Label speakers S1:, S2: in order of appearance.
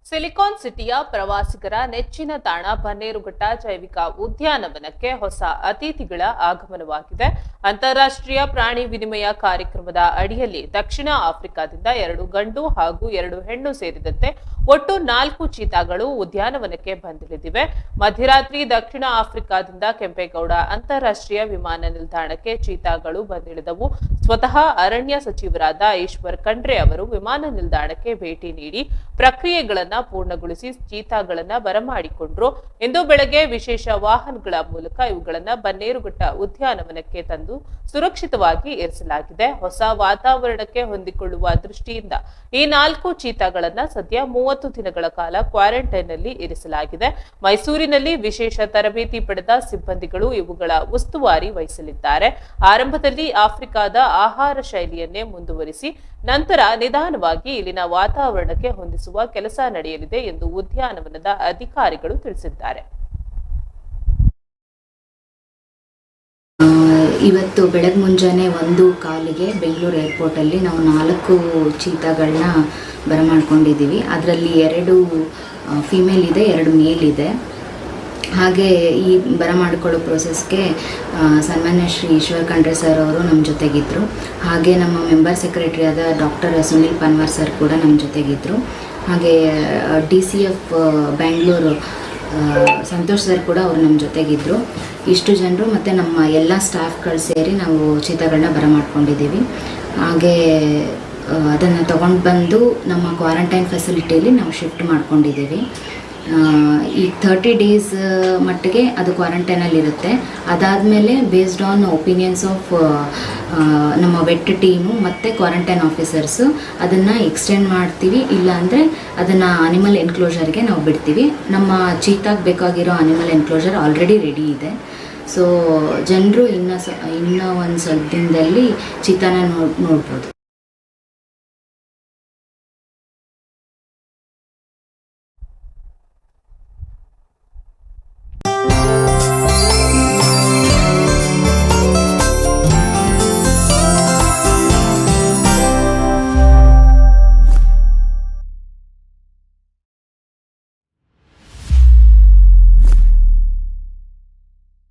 S1: Silicon ಸಿಟಿಯ ಪ್ರವಾಸಿಗರ ನೆಚ್ಚಿನ ತಾಣ ಬನ್ನೇರುಘಟ್ಟ ಜೈವಿಕ ಉದ್ಯಾನವನಕ್ಕೆ ಹೊಸ ಅತಿಥಿಗಳ ಆಗಮನವಾಗಿದೆ. ಅಂತಾರಾಷ್ಟ್ರೀಯ ಪ್ರಾಣಿ ವಿನಿಮಯ ಕಾರ್ಯಕ್ರಮದ ಅಡಿಯಲ್ಲಿ ದಕ್ಷಿಣ ಆಫ್ರಿಕಾದಿಂದ 2 ಗಂಡು ಹಾಗೂ 2 ಹೆಣ್ಣು ಸೇರಿದಂತೆ ಒಟ್ಟು 4 ಚೀತಾಗಳು ಉದ್ಯಾನವನಕ್ಕೆ ಬಂದಿಳಿದಿವೆ. ಮಧ್ಯರಾತ್ರಿ ದಕ್ಷಿಣ ಆಫ್ರಿಕಾದಿಂದ ಕೆಂಪೇಗೌಡ ಅಂತಾರಾಷ್ಟ್ರೀಯ ವಿಮಾನ ನಿಲ್ದಾಣಕ್ಕೆ ಚೀತಾಗಳು ಬಂದಿಳಿದವು. ಸ್ವತಃ ಅರಣ್ಯ ಸಚಿವರಾದ ಈಶ್ವರ್ ಖಂಡ್ರೆ ಅವರು ವಿಮಾನ ನಿಲ್ದಾಣಕ್ಕೆ ಭೇಟಿ ನೀಡಿ ಪ್ರಕ್ರಿಯೆಗಳನ್ನು ಪೂರ್ಣಗೊಳಿಸಿ ಚೀತಾಗಳನ್ನ ಬರಮಾಡಿಕೊಂಡ್ರು. ಇಂದು ಬೆಳಗ್ಗೆ ವಿಶೇಷ ವಾಹನಗಳ ಮೂಲಕ ಇವುಗಳನ್ನ ಬನ್ನೇರುಘಟ್ಟ ಉದ್ಯಾನವನಕ್ಕೆ ತಂದು ಸುರಕ್ಷಿತವಾಗಿ ಇರಿಸಲಾಗಿದೆ. ಹೊಸ ವಾತಾವರಣಕ್ಕೆ ಹೊಂದಿಕೊಳ್ಳುವ ದೃಷ್ಟಿಯಿಂದ ಈ 4 ಚೀತಾಗಳನ್ನ ಸದ್ಯ 30 ದಿನಗಳ ಕಾಲ ಕ್ವಾರಂಟೈನ್ ನಲ್ಲಿ ಇರಿಸಲಾಗಿದೆ. ಮೈಸೂರಿನಲ್ಲಿ ವಿಶೇಷ ತರಬೇತಿ ಪಡೆದ ಸಿಬ್ಬಂದಿಗಳು ಇವುಗಳ ಉಸ್ತುವಾರಿ ವಹಿಸಲಿದ್ದಾರೆ. ಆರಂಭದಲ್ಲಿ ಆಫ್ರಿಕಾದ ಆಹಾರ ಶೈಲಿಯನ್ನೇ ಮುಂದುವರಿಸಿ ನಂತರ ನಿಧಾನವಾಗಿ ಇಲ್ಲಿನ ವಾತಾವರಣಕ್ಕೆ ಹೊಂದಿಸುವ ಕೆಲಸ ನಡೆಯಲಿದೆ ಎಂದು ಉದ್ಯಾನವನದ ಅಧಿಕಾರಿಗಳು ತಿಳಿಸಿದ್ದಾರೆ.
S2: ಇವತ್ತು ಬೆಳಗ್ಗೆ ಮುಂಜಾನೆ 1:15 ಬೆಂಗಳೂರು ಏರ್ಪೋರ್ಟಲ್ಲಿ ನಾವು 4 ಚೀತಾಗಳನ್ನ ಬರಮಾಡ್ಕೊಂಡಿದ್ದೀವಿ. ಅದರಲ್ಲಿ 2 ಫಿಮೇಲ್ ಇದೆ, 2 ಮೇಲ್ ಇದೆ. ಹಾಗೆ ಈ ಬರಮಾಡಿಕೊಳ್ಳೋ ಪ್ರೋಸೆಸ್ಗೆ ಸನ್ಮಾನ್ಯ ಶ್ರೀ ಈಶ್ವರ್ ಖಂಡ್ರೆ ಸರ್ ಅವರು ನಮ್ಮ ಜೊತೆಗಿದ್ದರು. ಹಾಗೆ ನಮ್ಮ ಮೆಂಬರ್ ಸೆಕ್ರೆಟರಿ ಆದ ಡಾಕ್ಟರ್ ಸುನಿಲ್ ಪನ್ವಾರ್ ಸರ್ ಕೂಡ ನಮ್ಮ ಜೊತೆಗಿದ್ದರು. ಹಾಗೆ DCF ಬ್ಯಾಂಗ್ಳೂರು ಸಂತೋಷ್ ಸರ್ ಕೂಡ ಅವರು ನಮ್ಮ ಜೊತೆಗಿದ್ದರು. ಇಷ್ಟು ಜನರು ಮತ್ತು ನಮ್ಮ ಎಲ್ಲ ಸ್ಟಾಫ್ಗಳು ಸೇರಿ ನಾವು ಚೀತಾಗಳನ್ನ ಬರಮಾಡ್ಕೊಂಡಿದ್ದೀವಿ. ಹಾಗೆ ಅದನ್ನು ತೊಗೊಂಡು ಬಂದು ನಮ್ಮ ಕ್ವಾರಂಟೈನ್ ಫೆಸಿಲಿಟಿಯಲ್ಲಿ ನಾವು ಶಿಫ್ಟ್ ಮಾಡ್ಕೊಂಡಿದ್ದೀವಿ. ಈ 30 ಡೇಸ್ ಮಟ್ಟಿಗೆ ಅದು ಕ್ವಾರಂಟೈನಲ್ಲಿರುತ್ತೆ. ಅದಾದಮೇಲೆ ಬೇಸ್ಡ್ ಆನ್ ಒಪಿನಿಯನ್ಸ್ ಆಫ್ ನಮ್ಮ ವೆಟ್ ಟೀಮು ಮತ್ತು ಕ್ವಾರಂಟೈನ್ ಆಫೀಸರ್ಸು ಅದನ್ನು ಎಕ್ಸ್ಟೆಂಡ್ ಮಾಡ್ತೀವಿ, ಇಲ್ಲ ಅಂದರೆ ಅದನ್ನು ಅನಿಮಲ್ ಎನ್ಕ್ಲೋಜರ್ಗೆ ನಾವು ಬಿಡ್ತೀವಿ. ನಮ್ಮ ಚೀತಾಗೆ ಬೇಕಾಗಿರೋ ಅನಿಮಲ್ ಎನ್ಕ್ಲೋಜರ್ ಆಲ್ರೆಡಿ ರೆಡಿ ಇದೆ. ಸೊ ಜನರು ಇನ್ನೂ ಒಂದು ಸ್ವಲ್ಪ ದಿನದಲ್ಲಿ ಚೀತಾನ ನೋಡ್ಬೋದು.